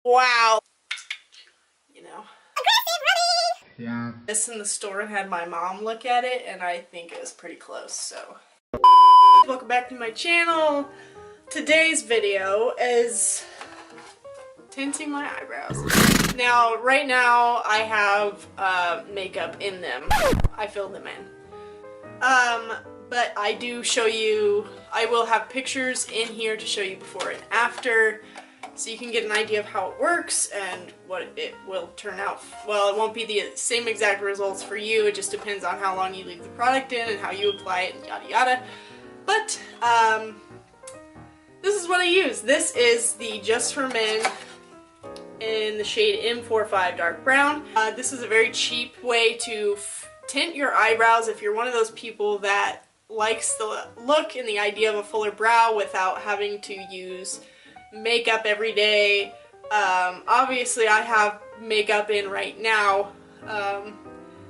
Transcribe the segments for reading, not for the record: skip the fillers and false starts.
Wow. You know. Yeah. This in the store and had my mom look at it, and I think it was pretty close, so. Welcome back to my channel. Today's video is tinting my eyebrows. Now, right now, I have makeup in them. I filled them in. But I do show you, I will have pictures in here to show you before and after, so you can get an idea of how it works and what it will turn out. Well, it won't be the same exact results for you, it just depends on how long you leave the product in and how you apply it and yada yada. But, this is what I use. This is the Just For Men in the shade M45 Dark Brown. This is a very cheap way to tint your eyebrows if you're one of those people that likes the look and the idea of a fuller brow without having to use makeup every day. Obviously I have makeup in right now,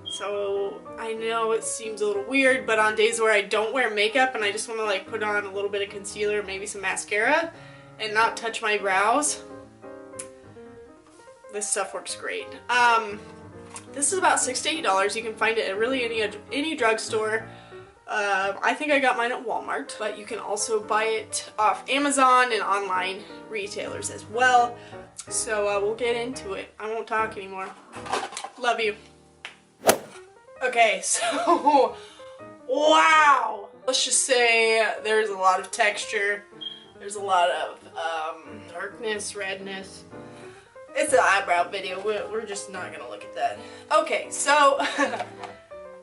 so I know it seems a little weird, but on days where I don't wear makeup and I just want to like put on a little bit of concealer, maybe some mascara, and not touch my brows, this stuff works great. This is about $6 to $8. You can find it at really any drugstore. I think I got mine at Walmart, but you can also buy it off Amazon and online retailers as well. So we'll get into it. I won't talk anymore. Love you. Okay, so wow. Let's just say there's a lot of texture. There's a lot of darkness, redness. It's an eyebrow video. We're just not gonna look at that. Okay, so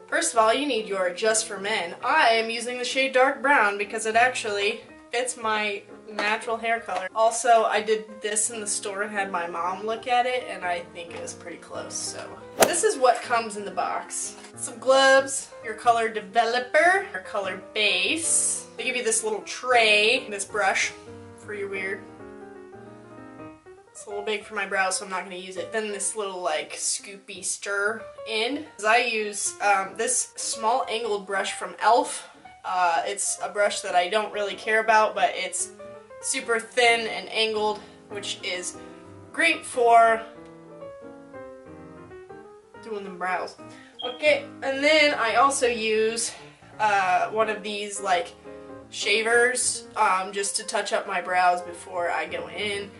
first of all, you need your Just For Men. I am using the shade Dark Brown because it actually fits my natural hair color. Also, I did this in the store and had my mom look at it, and I think it was pretty close, so. This is what comes in the box. Some gloves, your color developer, your color base. They give you this little tray, this brush for your weird. It's a little big for my brows, so I'm not going to use it. Then this little like scoopy stir end. I use this small angled brush from e.l.f. It's a brush that I don't really care about, but it's super thin and angled, which is great for doing the brows. Okay, and then I also use one of these like shavers just to touch up my brows before I go in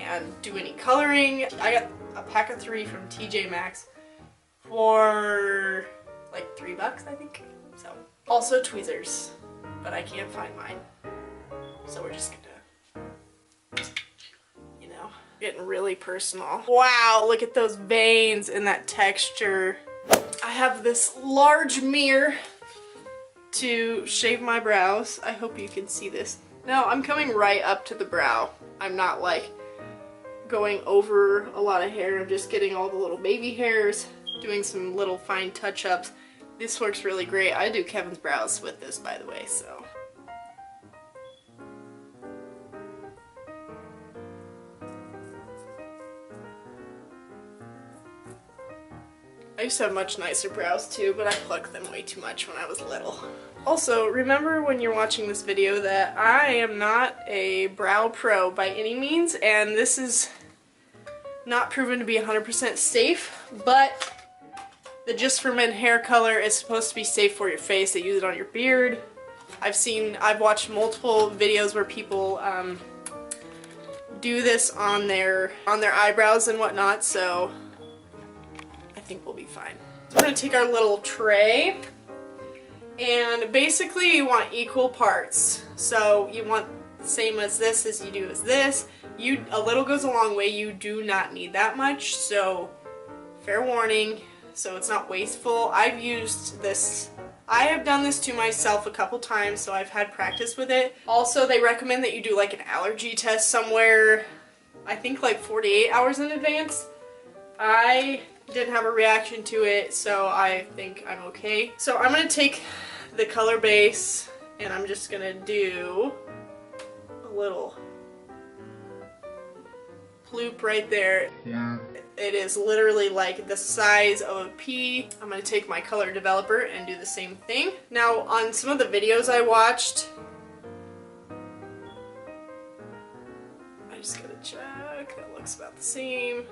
and do any coloring. I got a pack of 3 from TJ Maxx for like $3, I think. So, also tweezers, but I can't find mine. So we're just gonna, you know, getting really personal. Wow, look at those veins and that texture. I have this large mirror to shave my brows. I hope you can see this. Now, I'm coming right up to the brow. I'm not like going over a lot of hair. I'm just getting all the little baby hairs, doing some little fine touch-ups. This works really great. I do Kevin's brows with this, by the way, so. I used to have much nicer brows too, but I plucked them way too much when I was little. Also, remember when you're watching this video that I am not a brow pro by any means, and this is not proven to be 100% safe, but the Just For Men hair color is supposed to be safe for your face. They use it on your beard. I've watched multiple videos where people do this on their eyebrows and whatnot, so I think we'll be fine. So we're gonna take our little tray, and basically you want equal parts. So you want the same as this as you do as this. A little goes a long way. You do not need that much, so fair warning, so it's not wasteful. I've used this, I have done this to myself a couple times, so I've had practice with it. Also, they recommend that you do like an allergy test somewhere, I think like 48 hours in advance. I didn't have a reaction to it, so I think I'm okay. So I'm going to take the color base and I'm just going to do a little loop right there. Yeah. It is literally like the size of a pea. I'm going to take my color developer and do the same thing. Now on some of the videos I watched, I just gotta check, that looks about the Same.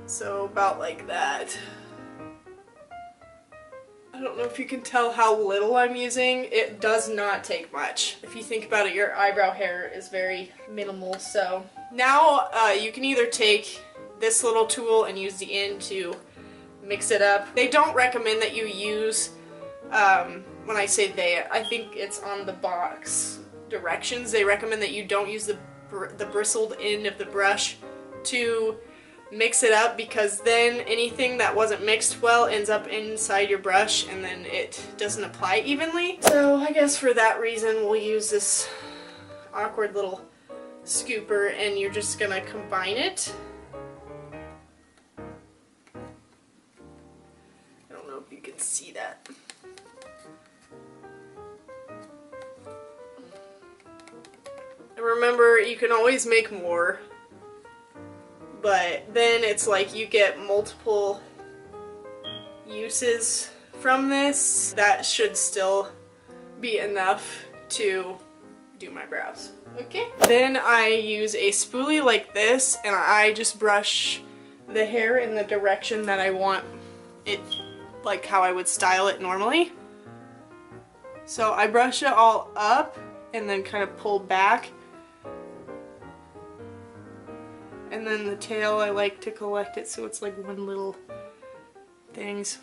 So about like that. I don't know if you can tell how little I'm using. It does not take much. If you think about it, your eyebrow hair is very minimal. So now you can either take this little tool and use the end to mix it up. They don't recommend that you use, when I say they, I think it's on the box directions. They recommend that you don't use the bristled end of the brush to mix it up, because then anything that wasn't mixed well ends up inside your brush and then it doesn't apply evenly. So I guess for that reason we'll use this awkward little scooper, and you're just gonna combine it. I don't know if you can see that. And remember, you can always make more, but then it's like you get multiple uses from this. That should still be enough to do my brows. Okay. Then I use a spoolie like this, and I just brush the hair in the direction that I want it, like how I would style it normally. So I brush it all up and then kind of pull back. And then the tail, I like to collect it so it's like one little thing. So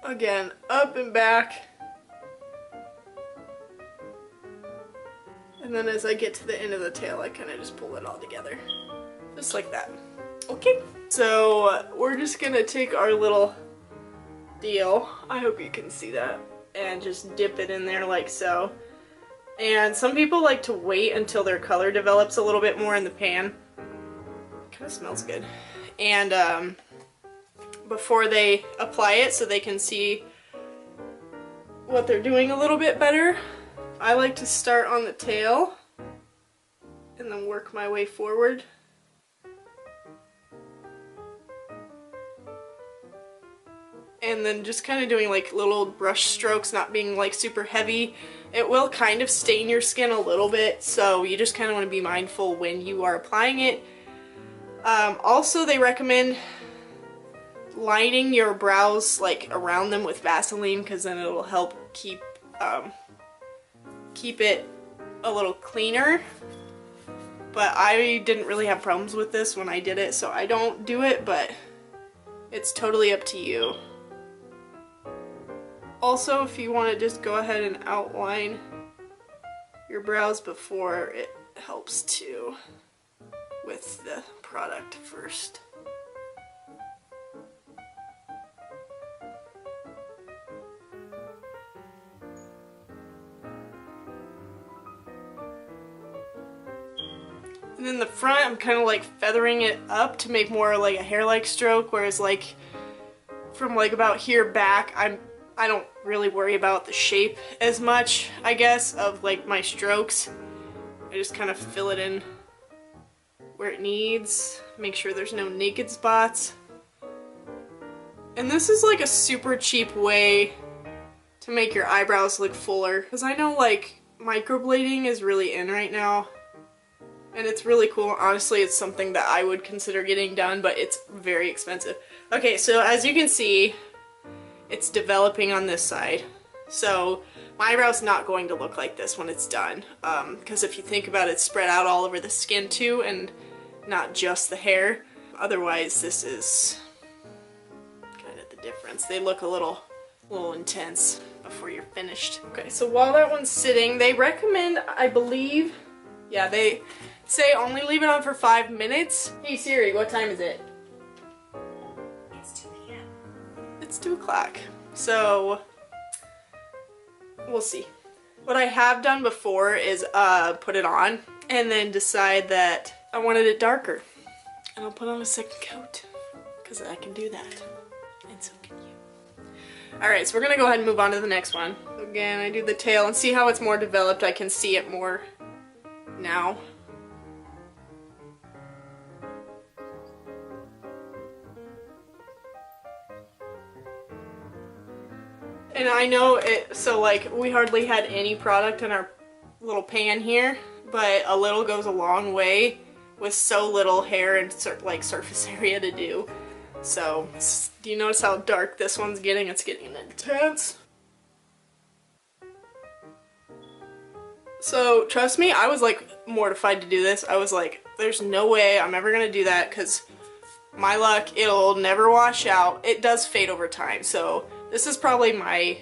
again, up and back. And then as I get to the end of the tail, I kind of just pull it all together. Just like that. Okay. So we're just gonna take our little deal, I hope you can see that, and just dip it in there like so. And some people like to wait until their color develops a little bit more in the pan. Kind of smells good. And before they apply it, so they can see what they're doing a little bit better, I like to start on the tail and then work my way forward. And then just kind of doing like little brush strokes, not being like super heavy. It will kind of stain your skin a little bit, so you just kind of want to be mindful when you are applying it. Also, they recommend lining your brows like around them with Vaseline, because then it'll help keep it a little cleaner. But I didn't really have problems with this when I did it, so I don't do it, but it's totally up to you. Also, if you want to just go ahead and outline your brows before, it helps too with the product first. And then the front, I'm kind of like feathering it up to make more like a hair-like stroke, whereas like from like about here back, I don't really worry about the shape as much, I guess, of like my strokes. I just kind of fill it in where it needs, make sure there's no naked spots. And this is like a super cheap way to make your eyebrows look fuller, because I know like microblading is really in right now, and it's really cool. Honestly, it's something that I would consider getting done, but it's very expensive. Okay, so as you can see, it's developing on this side. So my eyebrow's not going to look like this when it's done, because if you think about it, it's spread out all over the skin too, and not just the hair. Otherwise, this is kind of the difference. They look a little intense before you're finished. Okay, so while that one's sitting, they recommend, I believe, yeah, they say only leave it on for 5 minutes. Hey Siri, what time is it? It's 2 p.m. It's 2 o'clock. So we'll see. What I have done before is put it on and then decide that I wanted it darker. And I'll put on a second coat, because I can do that. And so can you. Alright, so we're gonna go ahead and move on to the next one. Again, I do the tail and see how it's more developed. I can see it more now. And I know it, so like we hardly had any product in our little pan here, but a little goes a long way with so little hair and like surface area to do. So, do you notice how dark this one's getting? It's getting intense. So, trust me, I was like mortified to do this. I was like, there's no way I'm ever gonna do that because my luck, it'll never wash out. It does fade over time, so this is probably my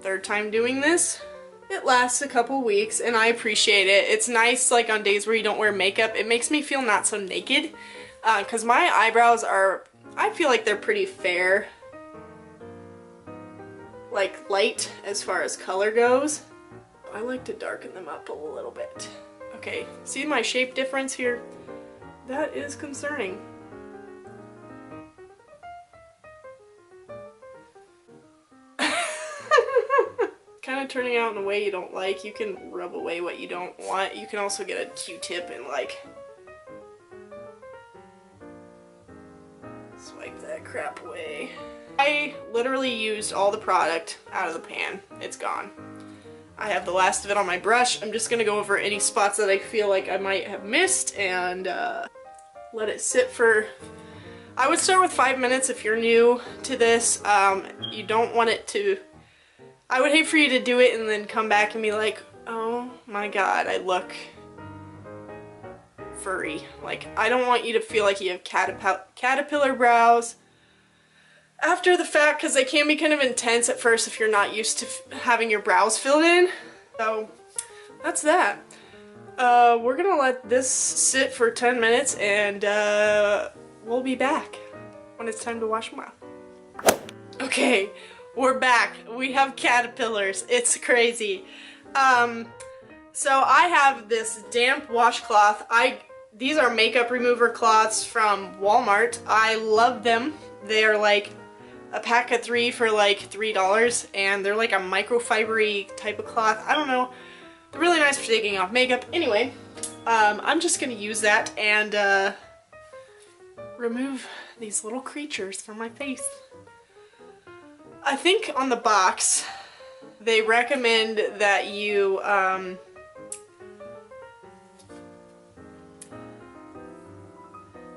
third time doing this. It lasts a couple weeks and I appreciate it. It's nice like on days where you don't wear makeup. It makes me feel not so naked because my eyebrows are, I feel like they're pretty fair. Like light as far as color goes. I like to darken them up a little bit. Okay, see my shape difference here? That is concerning. Kind of turning out in a way you don't like. You can rub away what you don't want. You can also get a Q-tip and like swipe that crap away. I literally used all the product out of the pan. It's gone. I have the last of it on my brush. I'm just gonna go over any spots that I feel like I might have missed and let it sit for, I would start with 5 minutes if you're new to this. You don't want it to, I would hate for you to do it and then come back and be like, oh my god, I look furry. Like, I don't want you to feel like you have caterpillar brows after the fact, because they can be kind of intense at first if you're not used to having your brows filled in. So that's that. We're gonna let this sit for 10 minutes and we'll be back when it's time to wash them out. Okay, we're back. We have caterpillars. It's crazy. So I have this damp washcloth. These are makeup remover cloths from Walmart. I love them. They're like a pack of 3 for like $3 and they're like a microfibery type of cloth. I don't know. They're really nice for taking off makeup. Anyway, I'm just gonna use that and remove these little creatures from my face. I think on the box they recommend that you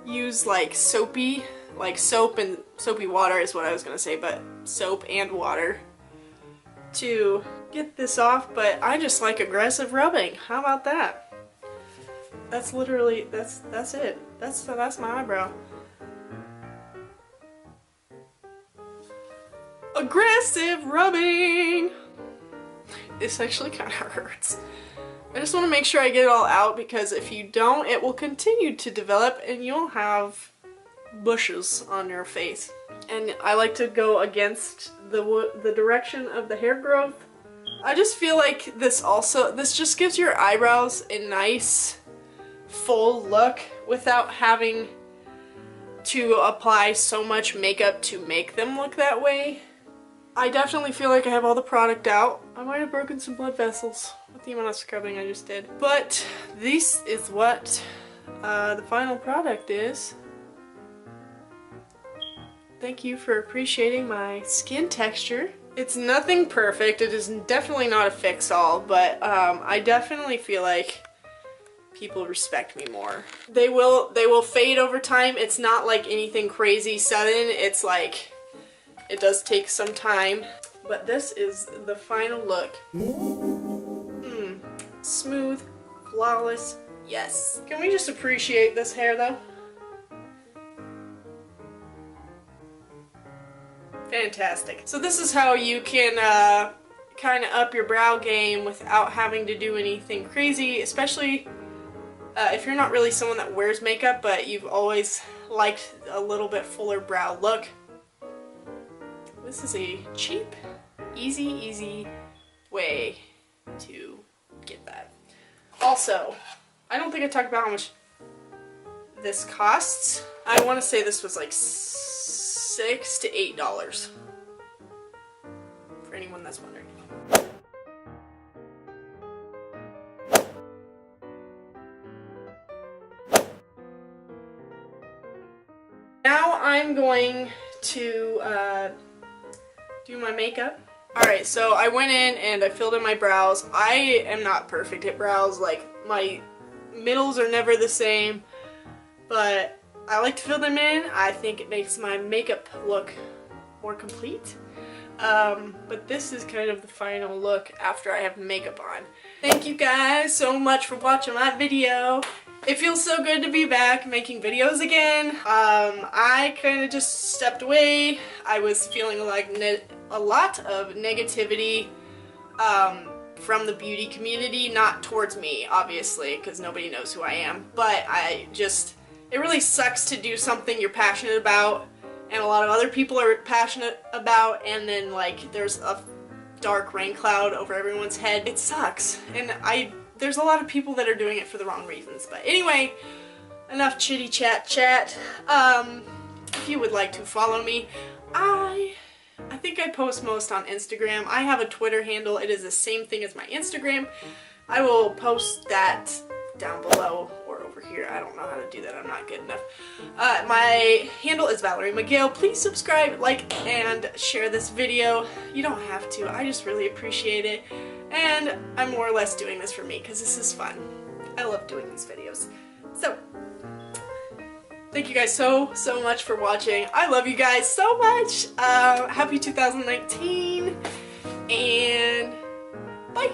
use like soap and soapy water is what I was gonna say, but soap and water to get this off, but I just like aggressive rubbing. How about that? That's literally, that's it. That's my eyebrow. Aggressive rubbing! This actually kind of hurts. I just want to make sure I get it all out because if you don't, it will continue to develop and you'll have bushes on your face. And I like to go against the direction of the hair growth. I just feel like this just gives your eyebrows a nice full look without having to apply so much makeup to make them look that way. I definitely feel like I have all the product out. I might have broken some blood vessels with the amount of scrubbing I just did. But this is what the final product is. Thank you for appreciating my skin texture. It's nothing perfect. It is definitely not a fix-all, but I definitely feel like people respect me more. They will fade over time. It's not like anything crazy sudden. It's like it does take some time, but this is the final look. Smooth, flawless, yes. Can we just appreciate this hair though? Fantastic. So this is how you can kind of up your brow game without having to do anything crazy, especially if you're not really someone that wears makeup, but you've always liked a little bit fuller brow look. This is a cheap, easy way to get that. Also, I don't think I talked about how much this costs. I want to say this was like $6 to $8 for anyone that's wondering. Now I'm going to do my makeup. Alright, so I went in and I filled in my brows. I am not perfect at brows, like my middles are never the same, but I like to fill them in. I think it makes my makeup look more complete. But this is kind of the final look after I have makeup on. Thank you guys so much for watching my video. It feels so good to be back making videos again. I kind of just stepped away. I was feeling like a lot of negativity from the beauty community, not towards me, obviously, because nobody knows who I am, but it really sucks to do something you're passionate about and a lot of other people are passionate about, and then like there's a dark rain cloud over everyone's head. It sucks, and there's a lot of people that are doing it for the wrong reasons. But anyway, enough chitty chat. If you would like to follow me, I think I post most on Instagram. I have a Twitter handle. It is the same thing as my Instagram. I will post that down below or over here. I don't know how to do that. I'm not good enough. My handle is Valerie McGill. Please subscribe, like, and share this video. You don't have to. I just really appreciate it. And I'm more or less doing this for me because this is fun. I love doing these videos. So, thank you guys so much for watching. I love you guys so much. Happy 2019. And bye.